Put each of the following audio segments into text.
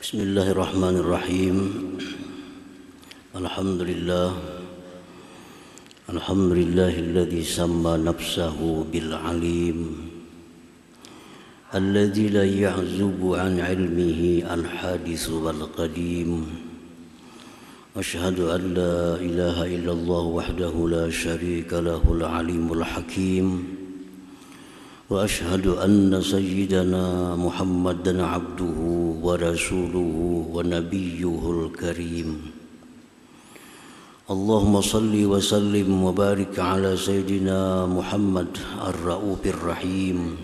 Bismillahirrahmanirrahim. Alhamdulillahilladzi samma nafsahu bil alim alladzi la ya'zubu an ilmihi al hadis wal qadim. Asyhadu an la ilaha illallah wahdahu la syarika lahul alimul hakim. Wa ashhadu anna sayyidana Muhammadan abduhu wa rasuluhu wa nabiyyuhul karim. Allahumma salli wa sallim wa barik ala sayyidina Muhammad ar-ra'ufir rahim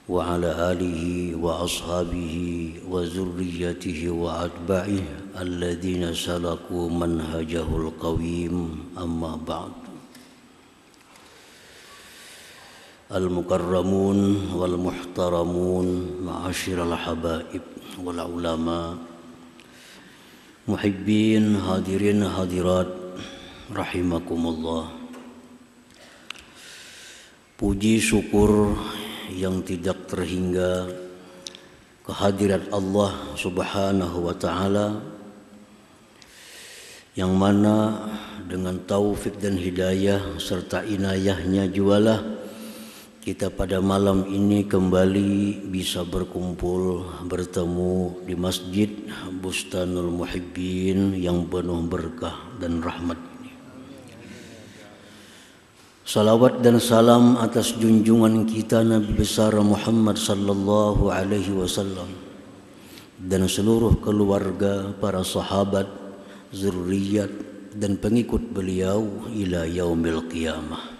wa ala alihi wa ashabihi wa zurriyyatihi wa atba'ihi alladhina salaku manhajahul qawim, amma ba'd. Al-mukarramun wal muhtaramun ma'asyiral habaib wal ulama, muhibbin hadirin hadirat rahimakumullah. Puji syukur yang tidak terhingga kehadirat Allah Subhanahu wa taala, yang mana dengan taufik dan hidayah serta inayahnya jualah kita pada malam ini kembali bisa berkumpul, bertemu di Masjid Bustanul Muhibbin yang penuh berkah dan rahmat ini. Salawat dan salam atas junjungan kita Nabi besar Muhammad sallallahu alaihi wasallam dan seluruh keluarga, para sahabat, zurriyat dan pengikut beliau ila yaumil qiyamah.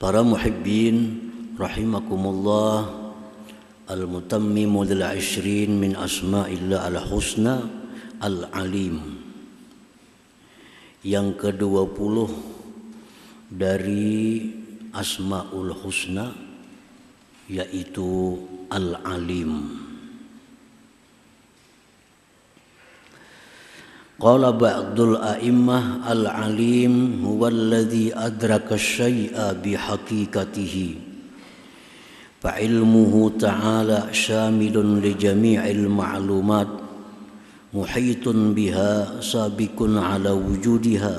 Para muhibbin rahimakumullah, al-mutammimu lil 20 min asma'illah al-husna al-alim, yang ke-20 dari asma'ul husna yaitu al-alim. Qala ba'dul a'immah al-alim huwa alladhi adraka syai'a bihaqiqatihi fa'ilmuhu ta'ala syamilun li jami'il ma'lumat muhitun biha sabiqun ala wujudiha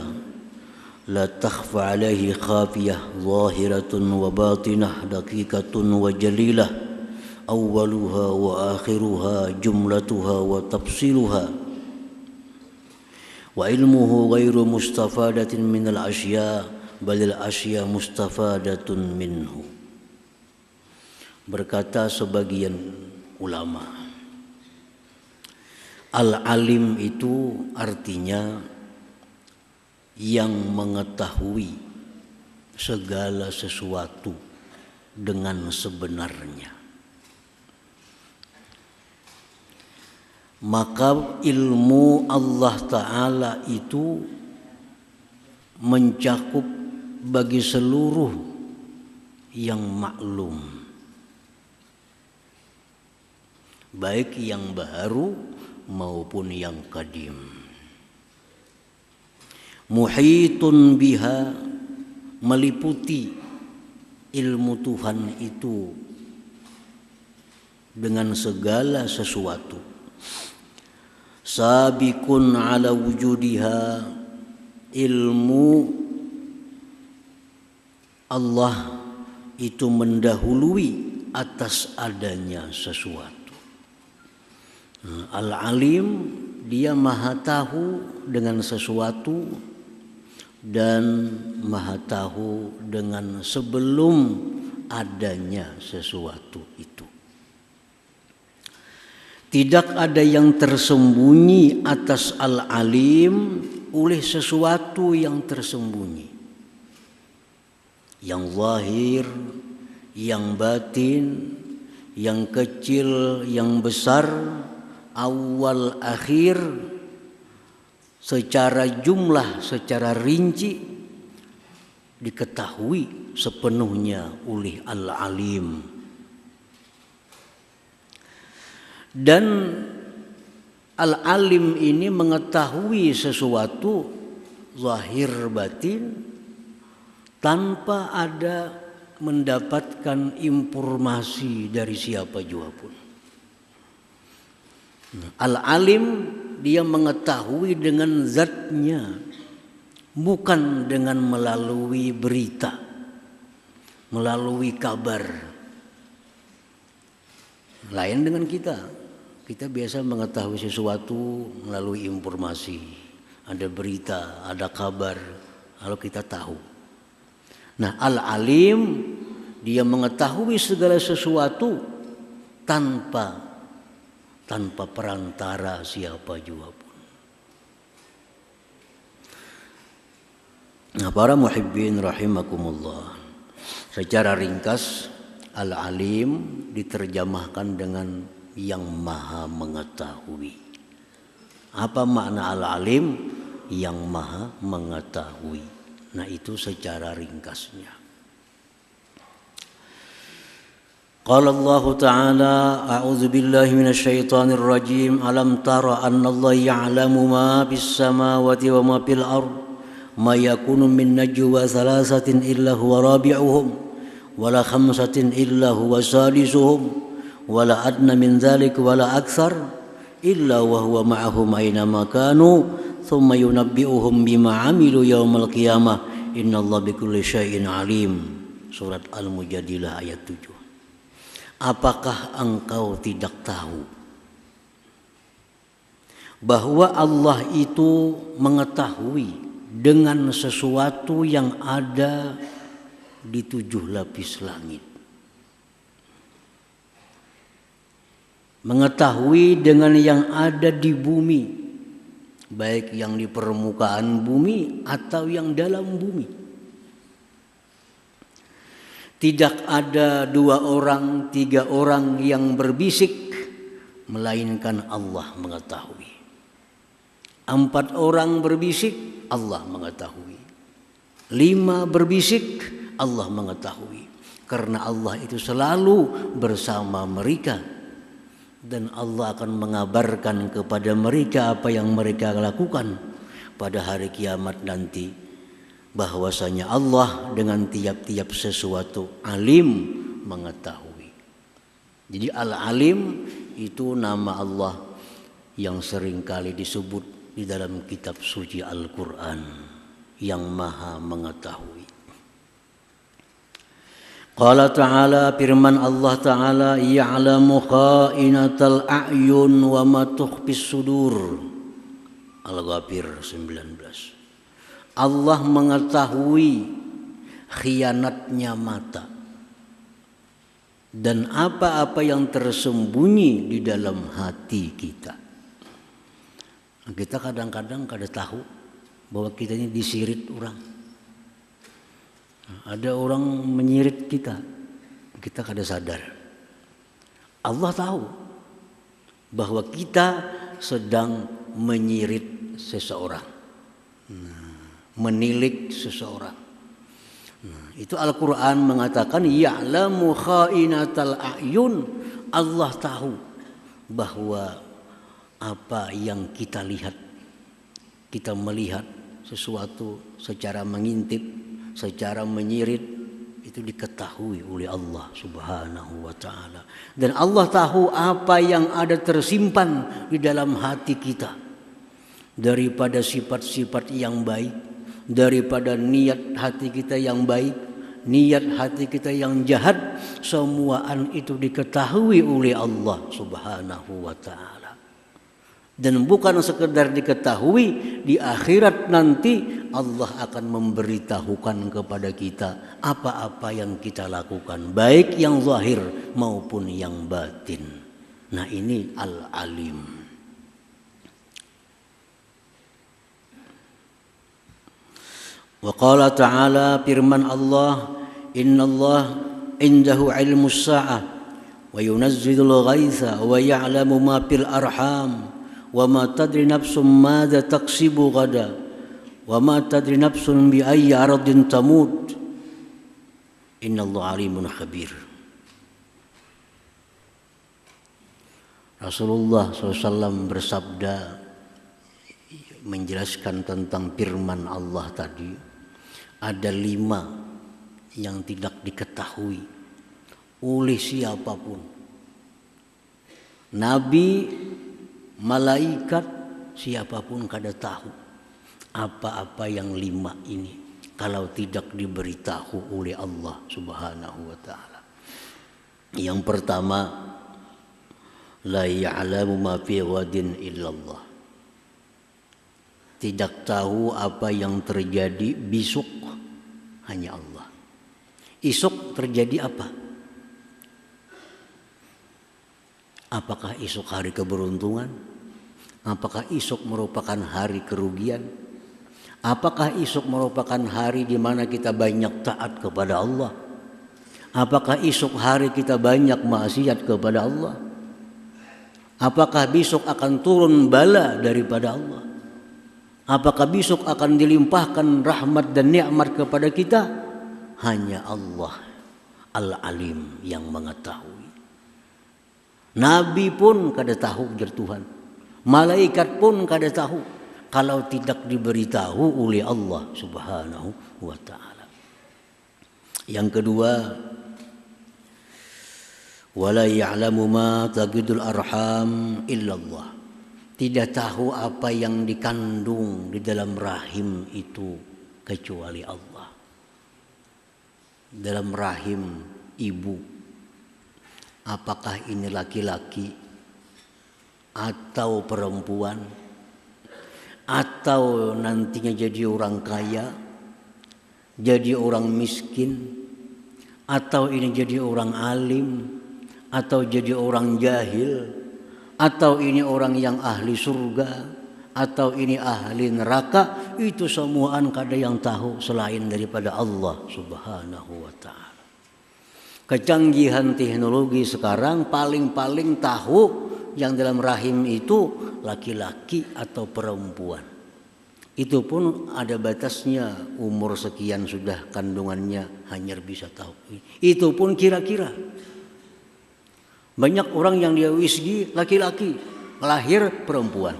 la takhfa alaihi khafiyah zahiratun wa batinah daqiqatun wa jalilah awwaluha wa akhiruha jumlatuha wa tafsiluha. Wa ilmuhu ghairu mustafadatin minal asya balil asya mustafadatun minhu. Berkata sebagian ulama, al-alim itu artinya yang mengetahui segala sesuatu dengan sebenarnya. Maka ilmu Allah Ta'ala itu mencakup bagi seluruh yang maklum, baik yang baru maupun yang qadim. Muhitun biha, meliputi ilmu Tuhan itu dengan segala sesuatu. Sabiqun ala wujudiha, ilmu Allah itu mendahului atas adanya sesuatu. Al-alim, dia maha tahu dengan sesuatu dan maha tahu dengan sebelum adanya sesuatu itu. Tidak ada yang tersembunyi atas al-alim oleh sesuatu yang tersembunyi. Yang zahir, yang batin, yang kecil, yang besar, awal akhir, secara jumlah, secara rinci diketahui sepenuhnya oleh al-alim. Dan al-alim ini mengetahui sesuatu zahir batin tanpa ada mendapatkan informasi dari siapa jua pun. Al-alim dia mengetahui dengan zatnya, bukan dengan melalui berita, melalui kabar. Lain dengan kita. Kita biasa mengetahui sesuatu melalui informasi. Ada berita, ada kabar, lalu kita tahu. Nah, al-alim dia mengetahui segala sesuatu tanpa perantara siapa juga pun. Nah, para muhibbin rahimakumullah. Secara ringkas, al-alim diterjemahkan dengan yang maha mengetahui. Apa makna al-alim? Yang maha mengetahui. Nah, itu secara ringkasnya. Qala Allah Ta'ala, a'udzu billahi minasyaitonir rajim. Alam tara anna Allah ya'lamu ma fis samawati wa ma fil ard. Ma yakunu min najwa thalathatin illa huwa rabi'uhum wala khamsatin illa huwa sadisuhum wala adna min dzalik wala aktsar illa wa huwa ma'ahum aina ma kanu thumma yunabbi'uhum bima 'amilu yaumal qiyamah innallaha bikulli syai'in 'alim. Surat Al-Mujadilah ayat 7. Apakah engkau tidak tahu bahwa Allah itu mengetahui dengan sesuatu yang ada di 7 lapis langit, mengetahui dengan yang ada di bumi, baik yang di permukaan bumi atau yang dalam bumi. Tidak ada 2 orang, 3 orang yang berbisik, melainkan Allah mengetahui. 4 orang berbisik, Allah mengetahui. 5 berbisik, Allah mengetahui. Karena Allah itu selalu bersama mereka. Dan Allah akan mengabarkan kepada mereka apa yang mereka lakukan pada hari kiamat nanti. Bahwasanya Allah dengan tiap-tiap sesuatu alim, mengetahui. Jadi al-alim itu nama Allah yang sering kali disebut di dalam kitab suci Al-Quran, yang maha mengetahui. Qala ta'ala, firman Allah ta'ala, ya'lamu kha'inatal a'yun wa ma tukhfis sudur. Al-Ghafir 19. Allah mengetahui khianatnya mata dan apa-apa yang tersembunyi di dalam hati kita. Kita kadang-kadang kada tahu bahwa kita ini disirit orang. Ada orang menyirit kita, kita kada sadar. Allah tahu bahwa kita sedang menyirit seseorang, menilik seseorang. Itu Al-Quran mengatakan ya'lamu kha'inatal a'yun. Allah tahu bahwa apa yang kita lihat, kita melihat sesuatu secara mengintip, secara menyirit, itu diketahui oleh Allah Subhanahu wa ta'ala. Dan Allah tahu apa yang ada tersimpan di dalam hati kita, daripada sifat-sifat yang baik, daripada niat hati kita yang baik, niat hati kita yang jahat, semuaan itu diketahui oleh Allah Subhanahu wa ta'ala. Dan bukan sekedar diketahui, di akhirat nanti Allah akan memberitahukan kepada kita apa-apa yang kita lakukan, baik yang zahir maupun yang batin. Nah, ini al-alim. Wa qala ta'ala, firman Allah, innallaha indahu ilmus sa'ah wa yunazzilul ghaitha wa ya'lamu ma fil arham wa ma tadri nafsum madza taksibu ghadan wa ma tadri nafsun bi ayyi ardin tamut innallaha alimun khabir. Rasulullah SAW bersabda menjelaskan tentang firman Allah tadi. Ada 5 yang tidak diketahui oleh siapapun. Nabi malaikat, siapapun kada tahu apa-apa yang 5 ini kalau tidak diberitahu oleh Allah Subhanahu wa taala. Yang pertama, la ya'lamu ma fi ghadin illallah. Tidak tahu apa yang terjadi besok hanya Allah. Esok terjadi apa? Apakah esok hari keberuntungan? Apakah esok merupakan hari kerugian? Apakah esok merupakan hari di mana kita banyak taat kepada Allah? Apakah esok hari kita banyak maksiat kepada Allah? Apakah besok akan turun bala daripada Allah? Apakah besok akan dilimpahkan rahmat dan nikmat kepada kita? Hanya Allah Al-Alim yang mengetahui. Nabi pun kada tahu jar Tuhan. Malaikat pun kada tahu kalau tidak diberitahu oleh Allah Subhanahu wa taala. Yang kedua, wala ya'lamu ma taqidul arham illallah. Tidak tahu apa yang dikandung di dalam rahim itu kecuali Allah. Dalam rahim ibu, apakah ini laki-laki atau perempuan, atau nantinya jadi orang kaya, jadi orang miskin, atau ini jadi orang alim, atau jadi orang jahil, atau ini orang yang ahli surga, atau ini ahli neraka, itu semuaan kada yang tahu selain daripada Allah Subhanahu wa taala. Kecanggihan teknologi sekarang paling-paling tahu yang dalam rahim itu laki-laki atau perempuan. Itu pun ada batasnya, umur sekian sudah kandungannya hanya bisa tahu. Itu pun kira-kira. Banyak orang yang dia USG laki-laki, lahir perempuan.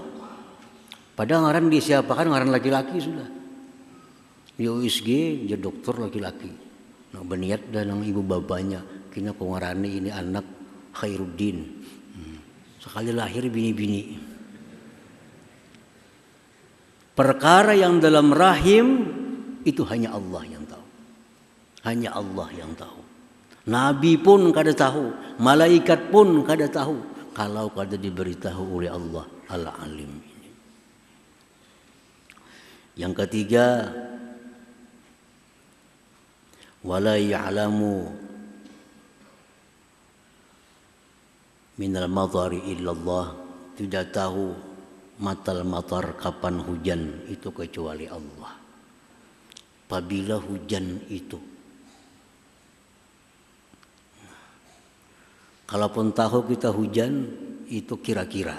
Padahal ngaran disiapakan ngaran laki-laki sudah. Dia USG jadi dokter laki-laki. Nah berniat dan ibu bapaknya, kina kau ngarani ini anak Khairuddin. Sekali lahir bini-bini. Perkara yang dalam rahim itu hanya Allah yang tahu. Hanya Allah yang tahu. Nabi pun kada tahu, malaikat pun kada tahu kalau kada diberitahu oleh Allah Al-Alim ini. Yang ketiga, wala ya'lamu minal matari illallah. Tidak tahu matal matar, kapan hujan itu kecuali Allah. Apabila hujan itu, kalaupun tahu kita hujan itu kira-kira,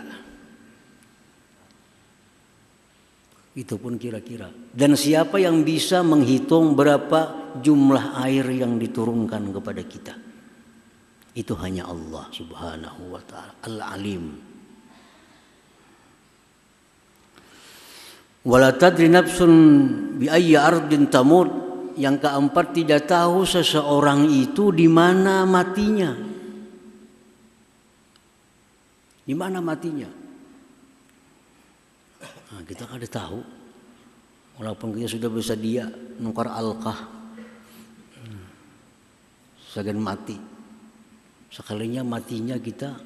itu pun kira-kira. Dan siapa yang bisa menghitung berapa jumlah air yang diturunkan kepada kita? Itu hanya Allah Subhanahu wa taala Al-Alim. Wala tadri nafsun bi ayyi ardin tamut. Yang keempat, tidak tahu seseorang itu di mana matinya. Di mana matinya? Nah, kita kada tahu. Walaupun kita sudah bersedia nukar alqah, segan mati. Sekalinya matinya kita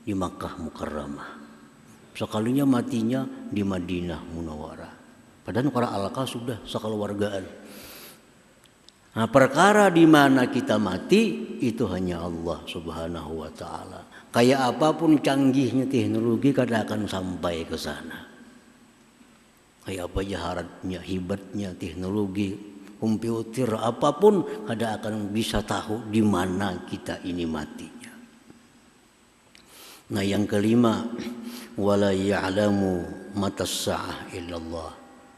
di Makkah Mukarramah, sekalinya matinya di Madinah Munawwarah. Padahal nukar alqah sudah sekeluargaan. Nah, perkara di mana kita mati itu hanya Allah Subhanahu wa taala. Kayak apapun canggihnya teknologi kada akan sampai ke sana. Kayak apa jaharatnya, hebatnya teknologi, komputer, apapun kada akan bisa tahu di mana kita ini matinya. Nah, yang kelima, wala ya'lamu matas sa'ah illallah.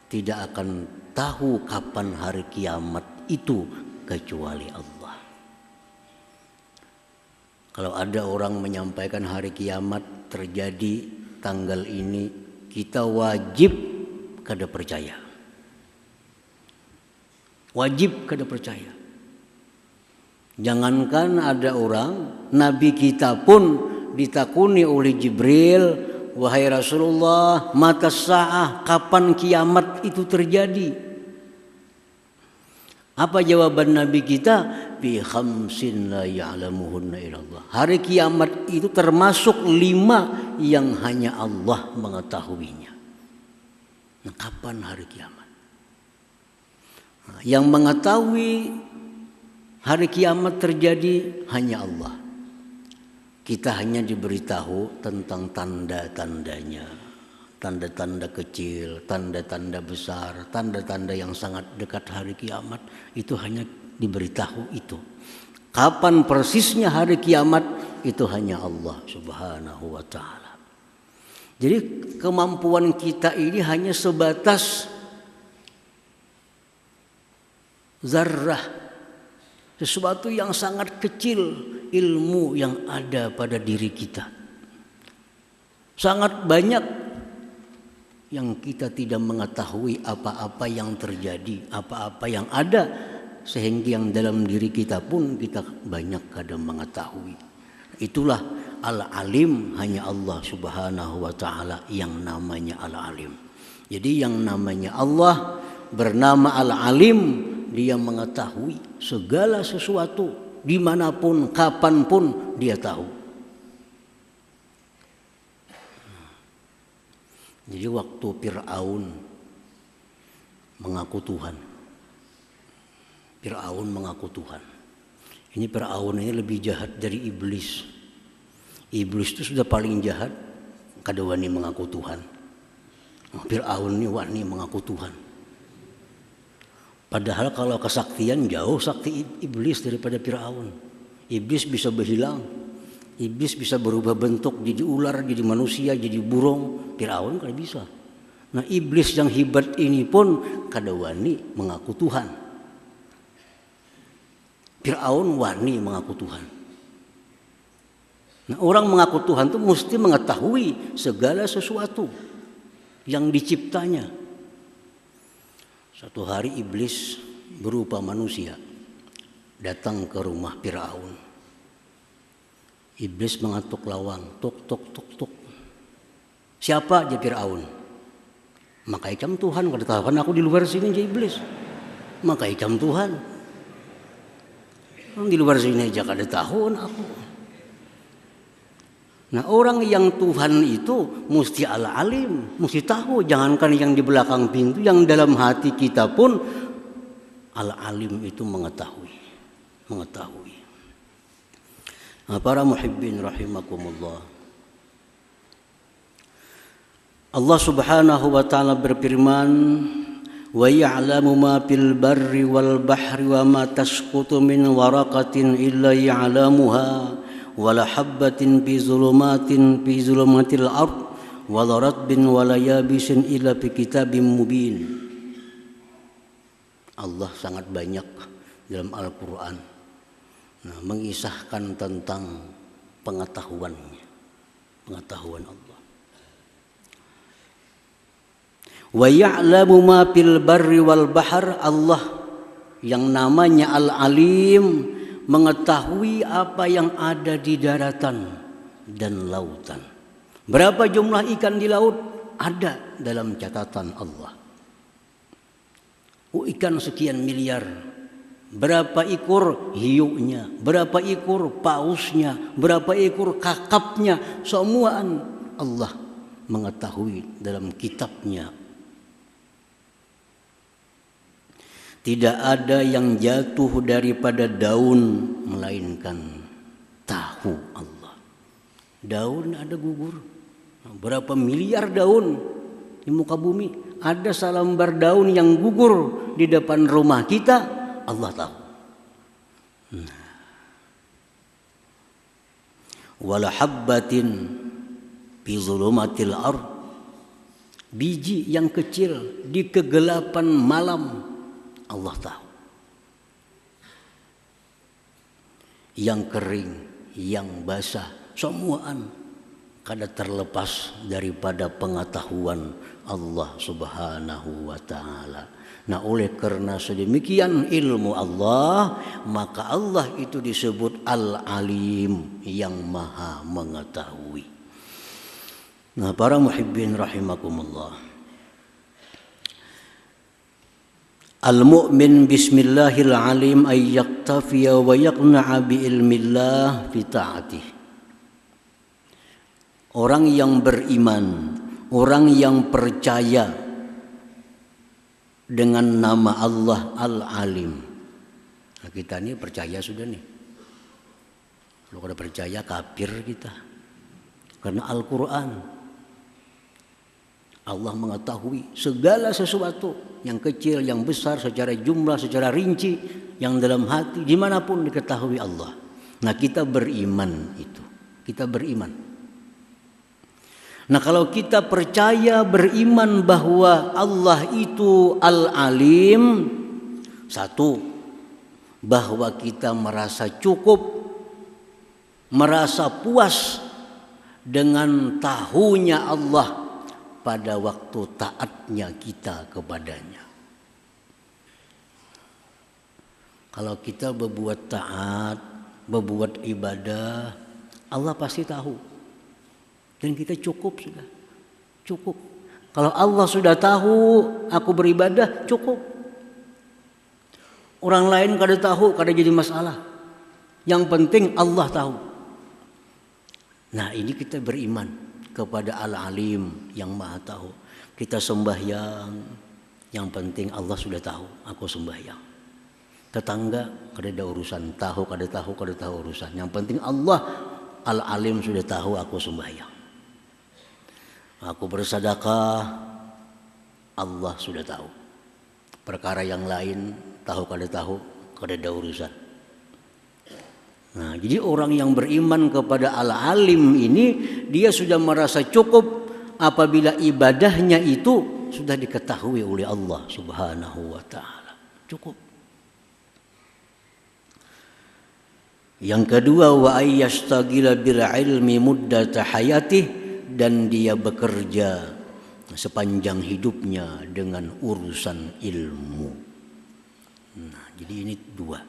Tidak akan tahu kapan hari kiamat itu kecuali Allah. Kalau ada orang menyampaikan hari kiamat terjadi tanggal ini, kita wajib kada percaya. Wajib kada percaya. Jangankan ada orang, Nabi kita pun ditakuni oleh Jibril, wahai Rasulullah, mata sa'ah, kapan kiamat itu terjadi? Apa jawaban Nabi kita? Bi khamsin la ya'lamuhunna illallah. Hari kiamat itu termasuk 5 yang hanya Allah mengetahuinya. Nah, kapan hari kiamat? Nah, yang mengetahui hari kiamat terjadi hanya Allah. Kita hanya diberitahu tentang tanda-tandanya. Tanda-tanda kecil, tanda-tanda besar, tanda-tanda yang sangat dekat hari kiamat. Itu hanya diberitahu itu. Kapan persisnya hari kiamat itu hanya Allah subhanahu wa ta'ala. Jadi kemampuan kita ini hanya sebatas zarrah. Sesuatu yang sangat kecil, ilmu yang ada pada diri kita. Sangat banyak yang kita tidak mengetahui apa-apa yang terjadi, apa-apa yang ada, sehingga yang dalam diri kita pun kita banyak kadang mengetahui. Itulah Al-Alim, hanya Allah subhanahu wa ta'ala yang namanya Al-Alim. Jadi yang namanya Allah bernama Al-Alim, dia mengetahui segala sesuatu, dimanapun, kapanpun dia tahu. Jadi waktu Fir'aun mengaku Tuhan. Fir'aun mengaku Tuhan. Ini Fir'aun ini lebih jahat dari iblis. Iblis itu sudah paling jahat, kada wani mengaku Tuhan. Fir'aun ini wani mengaku Tuhan. Padahal kalau kesaktian jauh sakti iblis daripada Fir'aun. Iblis bisa berhilang. Iblis bisa berubah bentuk jadi ular, jadi manusia, jadi burung. Fir'aun kada bisa. Nah, iblis yang hebat ini pun kada wani mengaku Tuhan. Fir'aun wani mengaku Tuhan. Nah, orang mengaku Tuhan itu mesti mengetahui segala sesuatu yang diciptanya. Satu hari iblis berupa manusia datang ke rumah Fir'aun. Iblis mengatuk lawang, tuk tuk tuk tuk. Siapa aja Fir'aun? Maka ikam Tuhan, kada tahu kan aku di luar sini aja iblis. Maka ikam Tuhan. Di luar sini aja kada tahu aku. Nah, orang yang Tuhan itu mesti Al-Alim, mesti tahu. Jangankan yang di belakang pintu, yang dalam hati kita pun Al-Alim itu mengetahui. Nah, para muhibbin rahimakumullah. Allah subhanahu wa ta'ala berfirman, wa ya'lamu ma fil barri wal bahri wa ma tasqutu min waraqatin illa ya'lamuha wa la habbatin fi zulumatil ard wa la ratbin wa la yabisin illa fi kitabim mubin. Allah sangat banyak dalam Al-Quran mengisahkan tentang pengetahuan Allah. Wa ya'lamu ma fil barri wal bahr, Allah yang namanya Al-Alim mengetahui apa yang ada di daratan dan lautan. Berapa jumlah ikan di laut ada dalam catatan Allah. Ikan sekian miliar. Berapa ekor hiunya, berapa ekor pausnya, berapa ekor kakapnya, semua Allah mengetahui dalam kitabnya. Tidak ada yang jatuh daripada daun melainkan tahu Allah. Daun ada gugur. Berapa miliar daun di muka bumi, ada selembar daun yang gugur di depan rumah kita, Allah tahu. Wala habbatin fi zulumatil ard, biji yang kecil di kegelapan malam Allah tahu. Yang kering, yang basah, semuaan kada terlepas daripada pengetahuan Allah subhanahu wa ta'ala. Nah, oleh karena sedemikian ilmu Allah, maka Allah itu disebut Al-Alim, yang maha mengetahui. Nah, para muhibbin rahimakumullah. Al-mu'min bismillahil alim ay yaktafiya wa yaqna'a bi ilmillah fi ta'atih. Orang yang beriman, orang yang percaya dengan nama Allah Al-Alim. Nah, kita ini percaya sudah nih. Kalau kada percaya kafir kita. Karena Al-Quran, Allah mengetahui segala sesuatu, yang kecil, yang besar, secara jumlah, secara rinci, yang dalam hati, dimanapun diketahui Allah. Nah, kita beriman itu, kita beriman. Nah, kalau kita percaya beriman bahwa Allah itu Al-Alim, satu, bahwa kita merasa cukup, merasa puas dengan tahunya Allah pada waktu taatnya kita kepadanya. Kalau kita berbuat taat, berbuat ibadah, Allah pasti tahu. Dan kita cukup sudah. Cukup. Kalau Allah sudah tahu aku beribadah, cukup. Orang lain kada tahu, kada jadi masalah. Yang penting Allah tahu. Nah, ini kita beriman kepada Al-Alim yang Maha Tahu. Kita sembahyang, yang penting Allah sudah tahu aku sembahyang. Tetangga kada ada urusan, tahu kada tahu urusan. Yang penting Allah Al-Alim sudah tahu aku sembahyang. Aku bersedekah, Allah sudah tahu. Perkara yang lain tahu kada ada urusan. Nah, jadi orang yang beriman kepada Al-Alim ini, dia sudah merasa cukup apabila ibadahnya itu sudah diketahui oleh Allah Subhanahu wa ta'ala. Cukup. Yang kedua, wa ayyastagila bil ilmi muddata hayatih, dan dia bekerja sepanjang hidupnya dengan urusan ilmu. Nah, jadi ini dua.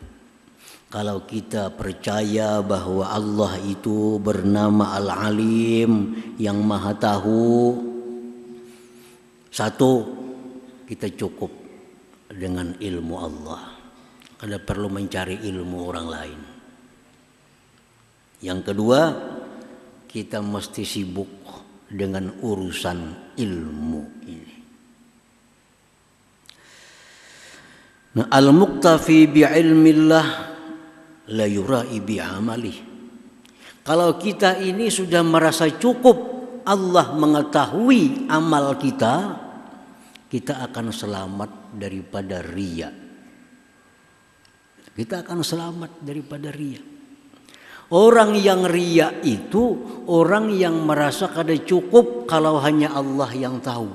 Kalau kita percaya bahwa Allah itu bernama Al-Alim, yang Maha Tahu, satu, kita cukup dengan ilmu Allah. Kada perlu mencari ilmu orang lain. Yang kedua, kita mesti sibuk dengan urusan ilmu ini. Nah, al-muktafi bi'ilmillah la yura'i bi'amalih. Kalau kita ini sudah merasa cukup, Allah mengetahui amal kita, kita akan selamat daripada riya. Kita akan selamat daripada riya. Orang yang riya itu orang yang merasa kada cukup kalau hanya Allah yang tahu.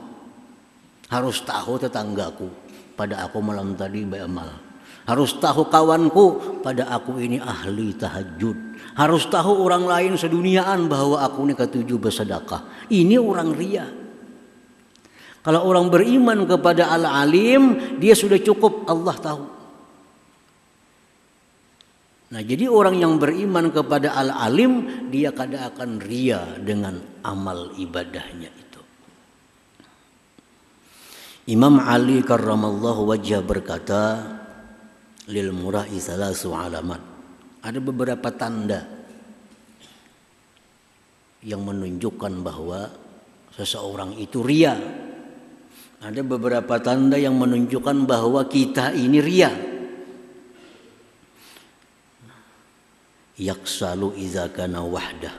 Harus tahu tetanggaku, pada aku malam tadi beramal. Harus tahu kawanku, pada aku ini ahli tahajud. Harus tahu orang lain seduniaan bahwa aku ini ketujuh bersedekah. Ini orang riya. Kalau orang beriman kepada Al-Alim, dia sudah cukup, Allah tahu. Nah, jadi orang yang beriman kepada Al-Alim, dia kada akan riya dengan amal ibadahnya itu. Imam Ali karramallahu wajhah berkata, lil mura'i salasu alamat. Ada beberapa tanda yang menunjukkan bahwa seseorang itu riya. Ada beberapa tanda yang menunjukkan bahwa kita ini riya. Yaksalu iza kana wahdah.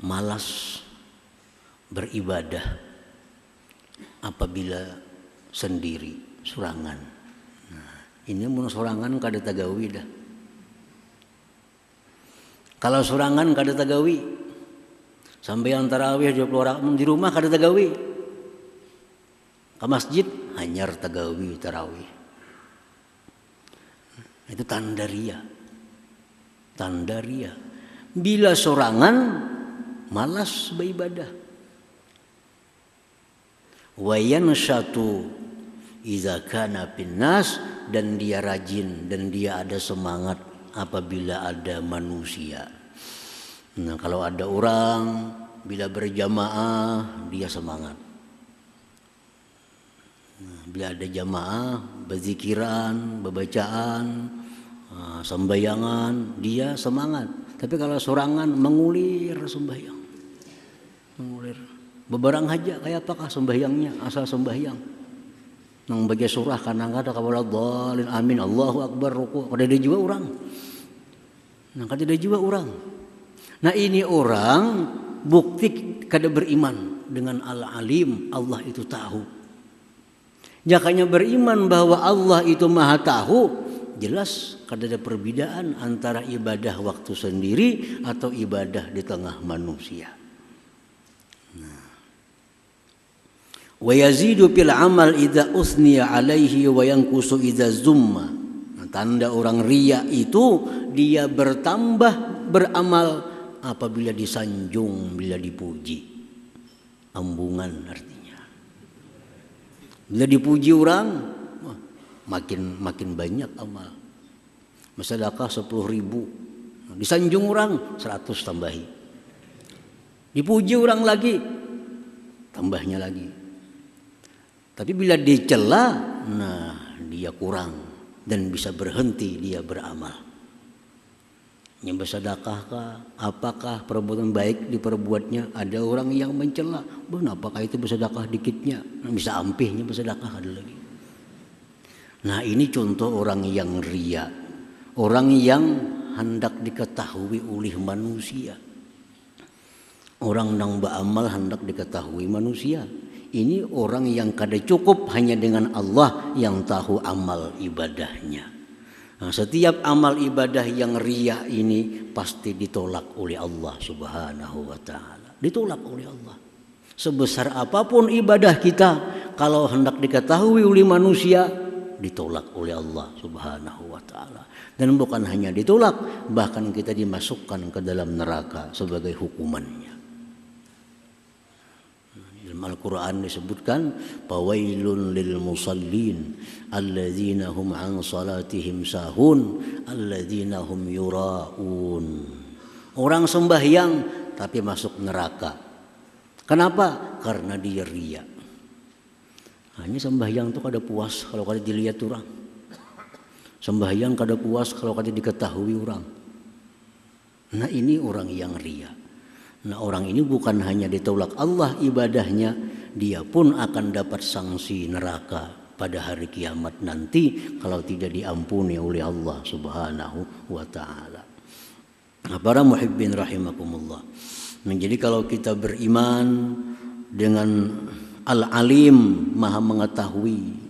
Malas beribadah apabila sendiri, surangan. Ini mun sorangan kada tagawi dah. Kalau sorangan kada tagawi. Sampai yang tarawih 20 rakaat di rumah kada tagawi. Ke masjid hanyar tagawi tarawih. Itu tanda riya. Tanda riya. Bila sorangan malas beribadah. Wa yanshatu idza kana pinnas, dan dia rajin dan dia ada semangat apabila ada manusia. Nah, kalau ada orang bila berjamaah dia semangat. Nah, bila ada jamaah, berzikiran, berbacaan, sembayangan, dia semangat. Tapi kalau sorangan mengulir sembahyang. Mengulir. Beberang aja kayak apakah sembahyangnya, asal sembahyang. Nang baca surah kadang-kadang kawaladhalin amin Allahu akbar ruku. Kada ada juga orang. Nah, kada ada juga orang. Nah, ini orang bukti kada beriman dengan Al-Alim, Allah itu tahu. Jakanya beriman bahwa Allah itu Maha tahu, jelas kada ada perbedaan antara ibadah waktu sendiri atau ibadah di tengah manusia. Wa yazidu fil amal idza usniya alaihi wa yanqusu idza zumma. Tanda orang riya itu dia bertambah beramal apabila disanjung, bila dipuji. Ambungan artinya. Bila dipuji orang makin banyak amal. Sedekah 10.000. Disanjung orang 100 tambahi. Dipuji orang lagi tambahnya lagi. Tapi bila dicela, nah dia kurang dan bisa berhenti dia beramal. Yang bersedekah kah, apakah perbuatan baik diperbuatnya? Ada orang yang mencela, apakah itu bersedekah dikitnya? Bisa ampihnya bersedekah ada lagi. Nah, ini contoh orang yang riya, orang yang hendak diketahui oleh manusia. Orang yang beramal hendak diketahui manusia. Ini orang yang kada cukup hanya dengan Allah yang tahu amal ibadahnya. Nah, setiap amal ibadah yang riya ini pasti ditolak oleh Allah Subhanahu wa taala. Ditolak oleh Allah. Sebesar apapun ibadah kita, kalau hendak diketahui oleh manusia, ditolak oleh Allah Subhanahu wa taala. Dan bukan hanya ditolak, bahkan kita dimasukkan ke dalam neraka sebagai hukumannya. Dalam Al-Quran disebutkan fawailun lil musallin alladzina hum an salatihim sahun alladzina hum yuraun. Orang sembahyang tapi masuk neraka. Kenapa? Karena dia riya. Hanya sembahyang itu kada puas kalau kada dilihat orang. Sembahyang kada puas kalau kada diketahui orang. Nah, ini orang yang riya. Nah, orang ini bukan hanya ditolak Allah ibadahnya, dia pun akan dapat sanksi neraka pada hari kiamat nanti kalau tidak diampuni oleh Allah Subhanahu wa taala. Nah, para muhibbin rahimakumullah. Nah, jadi kalau kita beriman dengan Al-Alim, Maha mengetahui,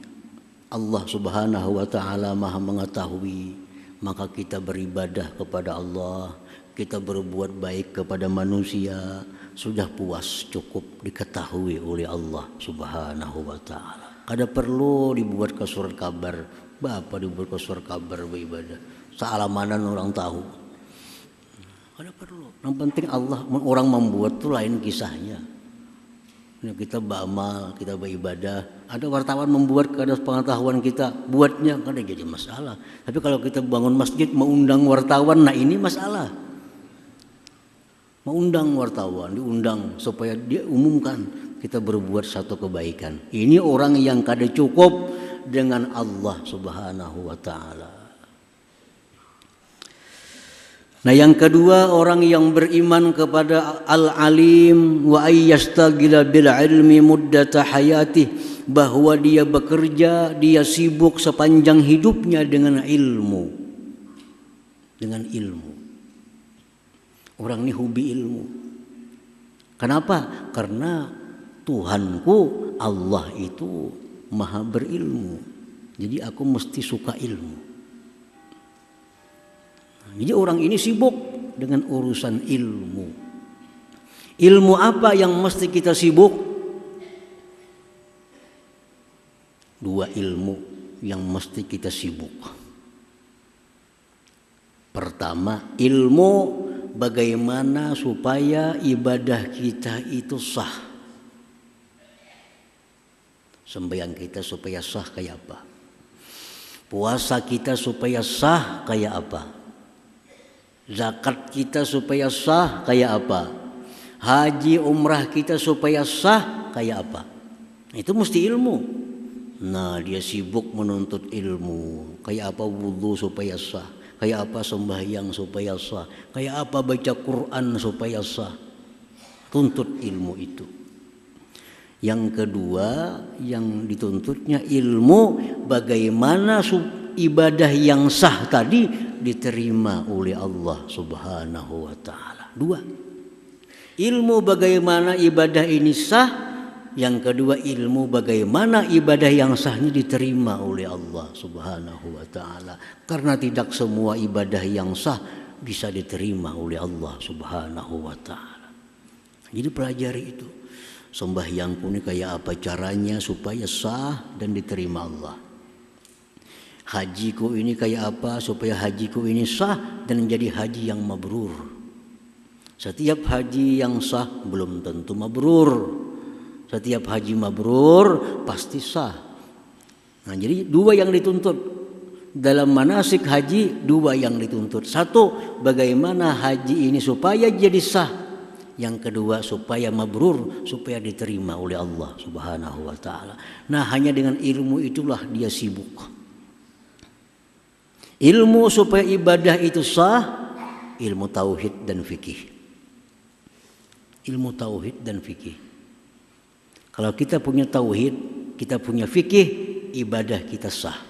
Allah Subhanahu wa taala Maha mengetahui, maka kita beribadah kepada Allah. Kita berbuat baik kepada manusia, sudah puas cukup diketahui oleh Allah Subhanahu wa taala. Kada perlu dibuat ke surat kabar, bapa dibuat ke surat kabar beribadah. Sealamanan orang tahu. Kada perlu. Yang penting Allah, orang membuat itu lain kisahnya. Kita beramal, kita beribadah. Ada wartawan membuat kada pengetahuan kita, buatnya kada jadi masalah. Tapi kalau kita bangun masjid mengundang wartawan, nah ini masalah. Mengundang wartawan, diundang supaya dia umumkan kita berbuat satu kebaikan. Ini orang yang kada cukup dengan Allah Subhanahu wa taala. Nah, yang kedua, orang yang beriman kepada Al-Alim wa ayyastagila bil ilmi muddata hayatih, bahwa dia bekerja, dia sibuk sepanjang hidupnya dengan ilmu. Dengan ilmu. Orang ini hobi ilmu. Kenapa? Karena Tuhanku Allah itu maha berilmu. Jadi aku mesti suka ilmu. Jadi orang ini sibuk dengan urusan ilmu. Ilmu apa yang mesti kita sibuk? Dua ilmu yang mesti kita sibuk. Pertama, ilmu bagaimana supaya ibadah kita itu sah. Sembahyang kita supaya sah kayak apa? Puasa kita supaya sah kayak apa? Zakat kita supaya sah kayak apa? Haji umrah kita supaya sah kayak apa? Itu mesti ilmu. Nah, dia sibuk menuntut ilmu. Kayak apa wudu supaya sah? Kayak apa sembahyang supaya sah? Kayak apa baca Quran supaya sah? Tuntut ilmu itu. Yang kedua yang dituntutnya ilmu bagaimana ibadah yang sah tadi diterima oleh Allah Subhanahu wa taala. Dua. Ilmu bagaimana ibadah ini sah, yang kedua ilmu bagaimana ibadah yang sah ini diterima oleh Allah Subhanahu wa taala. Karena tidak semua ibadah yang sah bisa diterima oleh Allah Subhanahu wa taala. Jadi pelajari itu. Sembahyangku ini kayak apa caranya supaya sah dan diterima Allah. Hajiku ini kayak apa supaya hajiku ini sah dan menjadi haji yang mabrur. Setiap haji yang sah belum tentu mabrur. Setiap haji mabrur pasti sah. Nah, jadi dua yang dituntut dalam manasik haji, dua yang dituntut. Satu, bagaimana haji ini supaya jadi sah. Yang kedua, supaya mabrur, supaya diterima oleh Allah Subhanahu wa taala. Nah, hanya dengan ilmu itulah dia sibuk. Ilmu supaya ibadah itu sah, ilmu tauhid dan fikih. Ilmu tauhid dan fikih. Kalau kita punya tauhid, kita punya fikih, ibadah kita sah.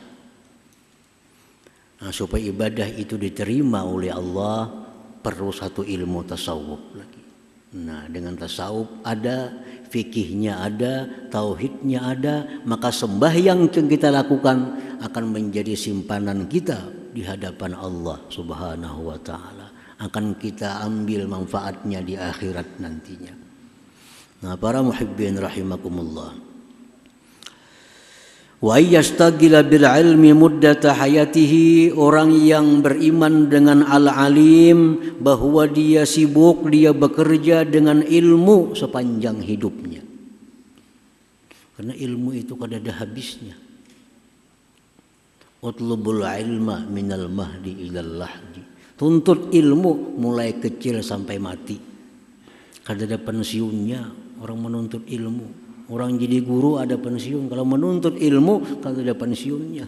Nah, supaya ibadah itu diterima oleh Allah, perlu satu ilmu tasawuf lagi. Nah, dengan tasawuf ada, fikihnya ada, tauhidnya ada, maka sembahyang yang kita lakukan akan menjadi simpanan kita di hadapan Allah Subhanahu wa taala. Akan kita ambil manfaatnya di akhirat nantinya. Nah, para muhibbin rahimakumullah. Wa yastagila bil ilmi muddata hayatihi, orang yang beriman dengan al-alim bahwa dia sibuk, dia bekerja dengan ilmu sepanjang hidupnya. Karena ilmu itu kan ada habisnya. Utlubul ilma minal mahdi ilal lahdi. Tuntut ilmu mulai kecil sampai mati. Kada ada pensiunnya orang menuntut ilmu. Orang jadi guru ada pensiun, kalau menuntut ilmu kalau ada pensiunnya.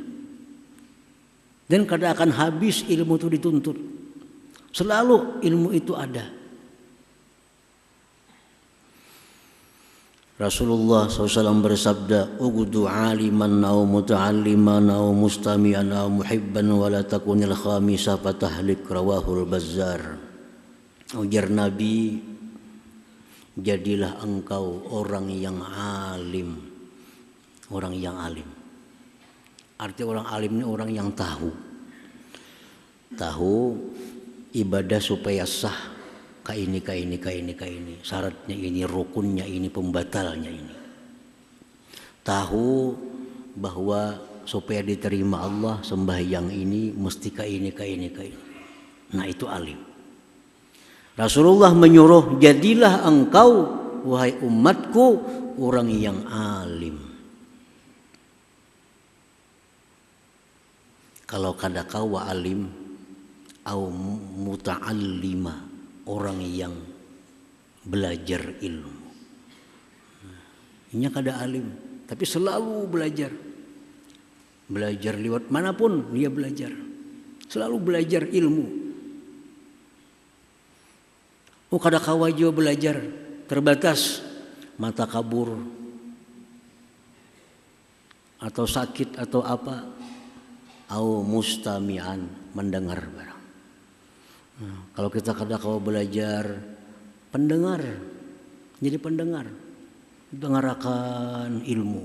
Dan kada akan habis ilmu itu dituntut. Selalu ilmu itu ada. Rasulullah SAW bersabda, "Ughdu 'aliman aw muta'alliman aw mustami'an aw muhibban wa la takunil khamisah fatahlik," rawahul Bazzar. Ujar Nabi, jadilah engkau orang yang alim. Orang yang alim. Arti orang alim ini orang yang tahu. Tahu ibadah supaya sah. Ini. Syaratnya ini, rukunnya ini, pembatalnya ini. Tahu bahwa supaya diterima Allah sembahyang ini mesti ini. Nah, itu alim. Rasulullah menyuruh, jadilah engkau wahai umatku orang yang alim. Kalau kada kau wa alim au muta'allima, orang yang belajar ilmu. Ini kada alim, tapi selalu belajar. Belajar lewat manapun dia belajar. Selalu belajar ilmu. Oh, kada kawa juga belajar terbatas, mata kabur atau sakit atau apa, au mustami'an, mendengar barang. Nah, kalau kita kada kawa belajar, pendengar, jadi pendengar, dengarkan ilmu.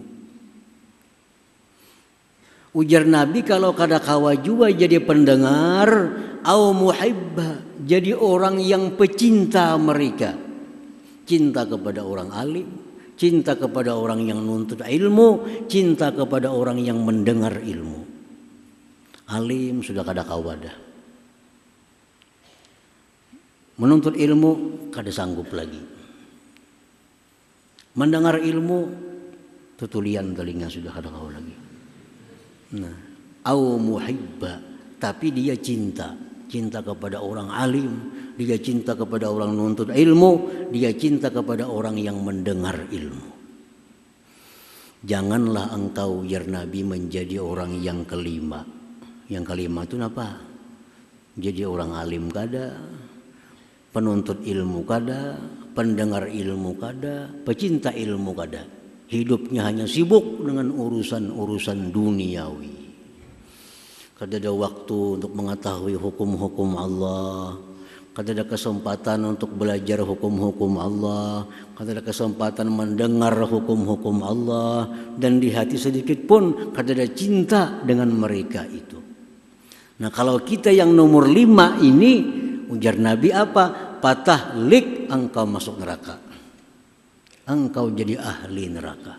Ujar Nabi, kalau kada kawa juga jadi pendengar, au muhibba, jadi orang yang pecinta mereka. Cinta kepada orang alim, cinta kepada orang yang nuntut ilmu, cinta kepada orang yang mendengar ilmu. Alim sudah kada kawa dah. Menuntut ilmu kada sanggup lagi. Mendengar ilmu tutulian telinga sudah kada kawa lagi. Nah, au muhibba, tapi dia cinta. cinta kepada orang alim, dia cinta kepada orang nuntut ilmu, dia cinta kepada orang yang mendengar ilmu. Janganlah engkau ya Nabi menjadi orang yang kelima. Yang kelima itu apa? Jadi orang alim kada, penuntut ilmu kada, pendengar ilmu kada, pecinta ilmu kada. Hidupnya hanya sibuk dengan urusan-urusan duniawi. Kada ada waktu untuk mengetahui hukum-hukum Allah, kada ada kesempatan untuk belajar hukum-hukum Allah, kada ada kesempatan mendengar hukum-hukum Allah, dan di hati sedikit pun kada ada cinta dengan mereka itu. Nah, kalau kita yang nomor 5 ini, ujar Nabi apa? Patahlik, engkau masuk neraka. Engkau jadi ahli neraka.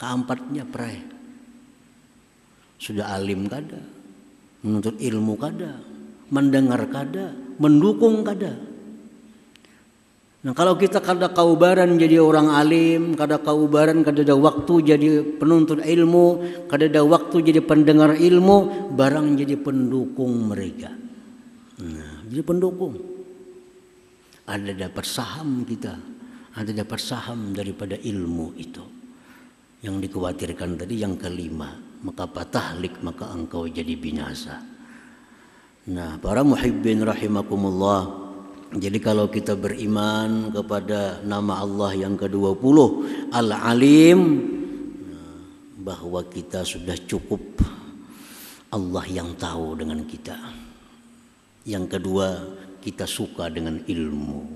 Keempatnya perai. Sudah alim kada, menuntut ilmu kada, mendengar kada, mendukung kada. Nah, kalau kita kada kaubaran jadi orang alim, kada kaubaran kada ada waktu jadi penuntut ilmu, kada ada waktu jadi pendengar ilmu, barang jadi pendukung mereka. Nah, jadi pendukung. Ada dapat saham kita, ada dapat saham daripada ilmu itu. Yang dikhawatirkan tadi yang kelima. Maka patahlik, maka engkau jadi binasa. Nah, para muhibbin rahimakumullah, jadi kalau kita beriman kepada nama Allah yang ke-20 Al-Alim, bahwa kita sudah cukup Allah yang tahu dengan kita. Yang kedua, kita suka dengan ilmu,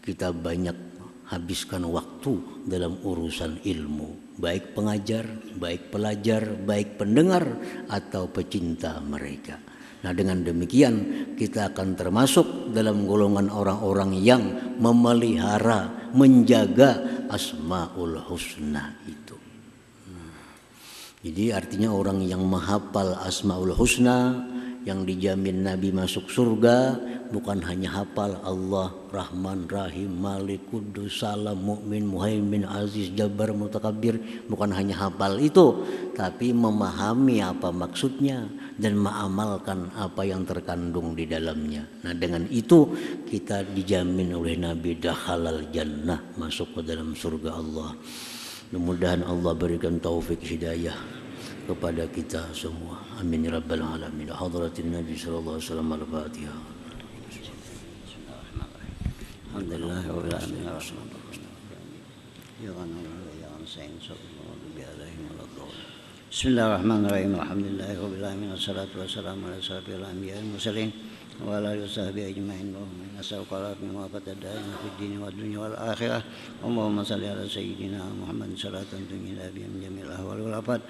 kita banyak habiskan waktu dalam urusan ilmu, baik pengajar, baik pelajar, baik pendengar atau pecinta mereka. Nah, dengan demikian kita akan termasuk dalam golongan orang-orang yang memelihara, menjaga Asmaul Husna itu. Jadi artinya orang yang menghafal Asmaul Husna, yang dijamin Nabi masuk surga, bukan hanya hafal Allah Rahman Rahim Malik Kudus Salam Mukmin Muhaimin Aziz Jabbar Mutakabbir, bukan hanya hafal itu, tapi memahami apa maksudnya dan mengamalkan apa yang terkandung di dalamnya. Nah, dengan itu kita dijamin oleh Nabi dakhalal jannah, masuk ke dalam surga Allah. Mudah-mudahan Allah berikan taufik hidayah kepada kita semua. Amin ya rabbal alamin. Hadratin Nabi sallallahu alaihi wasallam. Al-Fatihah. Alhamdulillah rabbil alamin. Ya Allah ya Sayyid sallallahu alaihi wasallam. Bismillahirrahmanirrahim. Alhamdulillah rabbil alamin. Wassalatu wassalamu ala asyrafil anbiya'i wal mursalin wa ala alihi washabihi ajma'in. Allahumma inna nas'aluka al-afwa wa tada'ina fid dini wad dunya wal akhirah. Allahumma shalli ala sayyidina Muhammad salatan tunjina biha min jamil ahwal wal afat.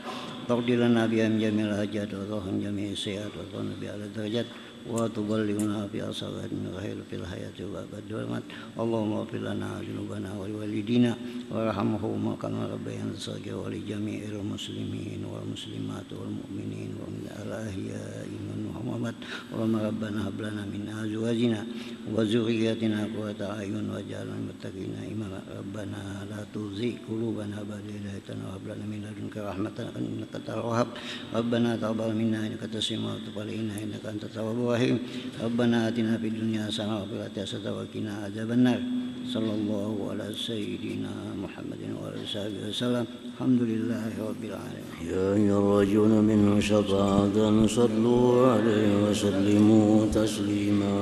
Taqdi lana biha min jamil hajat wa dhahum jami'i sayyi'at wa dhunna biha ala darajat wa tuballighuna bi asabat min khair fil hayati wa abad wal mat. Allahumma ighfir lana dhunubana wa liwalidina warhamhum kama rabbayana saghira wa li jami'il muslimin wal muslimat wal mu'minin wa min al-ahya'i minhum Muhammad. Allahumma rabbana hab lana min azwajina wa dhurriyyatina qurrata a'yun waj'alna lil muttaqina imama. Rabbana la tuzigh qulubana ba'da idh hadaytana wa hab lana min ladunka rahmatan innaka antal wahhab. Rabbana taqabbal minna innaka antas samiul alim innaka antat tawwabur rahim. Rabbana atina fid dunya hasanah wa fil akhirati hasanah wa qina adzabannar. Sallallahu ala sayyidina Muhammadin wa ala alihi wasallam. Alhamdulillahi rabbil alamin. Ya ayyuhar minhu syafa'atan sallu alaihi wa sallimu taslima.